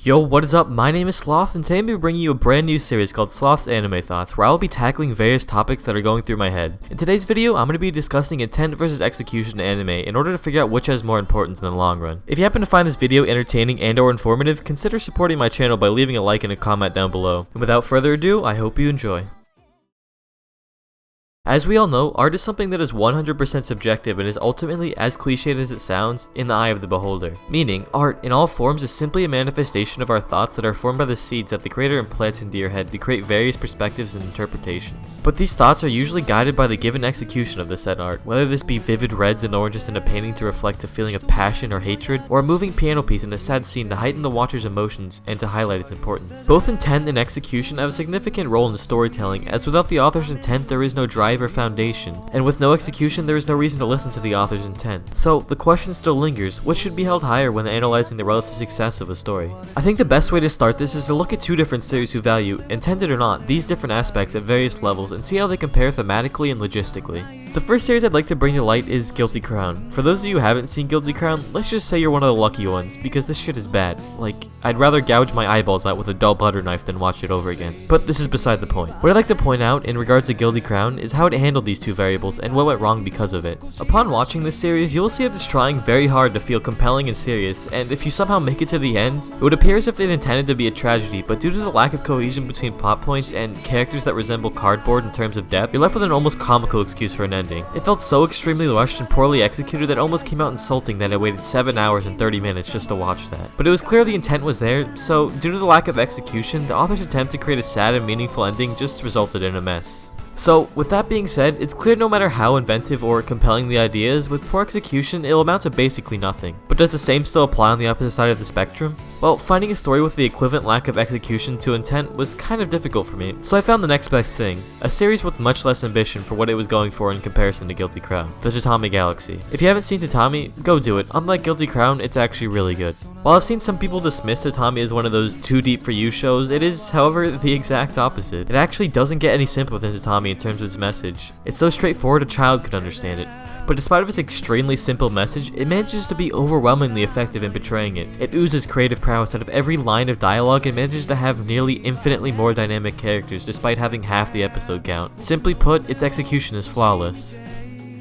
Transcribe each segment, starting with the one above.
Yo, what is up? My name is Sloth, and today I'm bringing you a brand new series called Sloth's Anime Thoughts, where I'll be tackling various topics that are going through my head. In today's video, I'm going to be discussing intent versus execution in anime in order to figure out which has more importance in the long run. If you happen to find this video entertaining and or informative, consider supporting my channel by leaving a like and a comment down below. And without further ado, I hope you enjoy. As we all know, art is something that is 100% subjective and is ultimately as cliched as it sounds in the eye of the beholder. Meaning, art in all forms is simply a manifestation of our thoughts that are formed by the seeds that the creator implants into your head to create various perspectives and interpretations. But these thoughts are usually guided by the given execution of the said art, whether this be vivid reds and oranges in a painting to reflect a feeling of passion or hatred, or a moving piano piece in a sad scene to heighten the watcher's emotions and to highlight its importance. Both intent and execution have a significant role in storytelling, as without the author's intent there is no drive or foundation, and with no execution there is no reason to listen to the author's intent. So the question still lingers, which should be held higher when analyzing the relative success of a story? I think the best way to start this is to look at two different series who value, intended or not, these different aspects at various levels and see how they compare thematically and logistically. The first series I'd like to bring to light is Guilty Crown. For those of you who haven't seen Guilty Crown, let's just say you're one of the lucky ones, because this shit is bad. Like, I'd rather gouge my eyeballs out with a dull butter knife than watch it over again. But this is beside the point. What I'd like to point out in regards to Guilty Crown is how it handled these two variables and what went wrong because of it. Upon watching this series, you will see it is trying very hard to feel compelling and serious, and if you somehow make it to the end, it would appear as if it intended to be a tragedy, but due to the lack of cohesion between plot points and characters that resemble cardboard in terms of depth, you're left with an almost comical excuse for an ending. It felt so extremely rushed and poorly executed that it almost came out insulting that I waited 7 hours and 30 minutes just to watch that. But it was clear the intent was there, so due to the lack of execution, the author's attempt to create a sad and meaningful ending just resulted in a mess. So, with that being said, it's clear no matter how inventive or compelling the idea is, with poor execution, it'll amount to basically nothing. But does the same still apply on the opposite side of the spectrum? Well, finding a story with the equivalent lack of execution to intent was kind of difficult for me, so I found the next best thing, a series with much less ambition for what it was going for in comparison to Guilty Crown, the Tatami Galaxy. If you haven't seen Tatami, go do it. Unlike Guilty Crown, it's actually really good. While I've seen some people dismiss Tatami as one of those too deep for you shows, it is, however, the exact opposite. It actually doesn't get any simpler than Tatami in terms of its message. It's so straightforward a child could understand it. But despite of its extremely simple message, it manages to be overwhelmingly effective in portraying it. It oozes creative prowess out of every line of dialogue and manages to have nearly infinitely more dynamic characters despite having half the episode count. Simply put, its execution is flawless.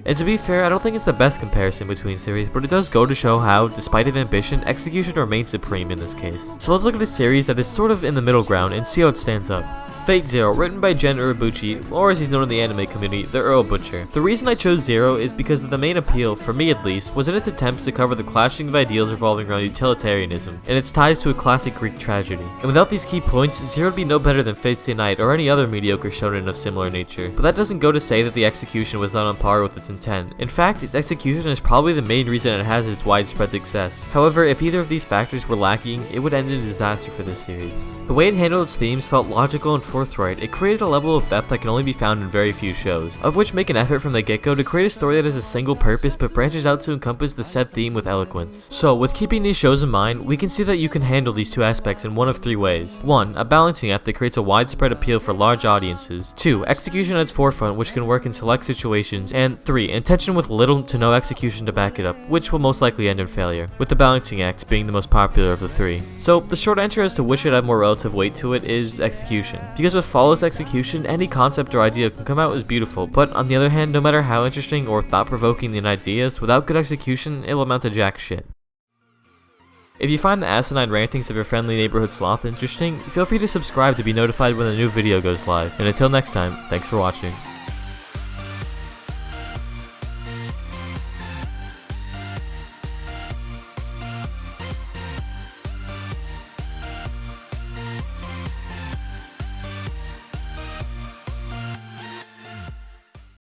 And to be fair, I don't think it's the best comparison between series, but it does go to show how, despite of ambition, execution remains supreme in this case. So let's look at a series that is sort of in the middle ground and see how it stands up. Fate Zero, written by Gen Urobuchi, or as he's known in the anime community, the Earl Butcher. The reason I chose Zero is because the main appeal, for me at least, was in its attempt to cover the clashing of ideals revolving around utilitarianism, and its ties to a classic Greek tragedy. And without these key points, Zero would be no better than Fate Stay Night or any other mediocre shonen of similar nature. But that doesn't go to say that the execution was not on par with its intent. In fact, its execution is probably the main reason it has its widespread success. However, if either of these factors were lacking, it would end in a disaster for this series. The way it handled its themes felt logical and forthright. It created a level of depth that can only be found in very few shows, of which make an effort from the get-go to create a story that has a single purpose but branches out to encompass the said theme with eloquence. So, with keeping these shows in mind, we can see that you can handle these two aspects in one of three ways. 1. A balancing act that creates a widespread appeal for large audiences. 2. Execution at its forefront, which can work in select situations. And 3. Intention with little to no execution to back it up, which will most likely end in failure, with the balancing act being the most popular of the three. So, the short answer as to which should have more relative weight to it is execution, because with flawless execution, any concept or idea can come out as beautiful, but on the other hand, no matter how interesting or thought-provoking the idea is, without good execution, it'll amount to jack shit. If you find the asinine rantings of your friendly neighborhood sloth interesting, feel free to subscribe to be notified when a new video goes live, and until next time, thanks for watching.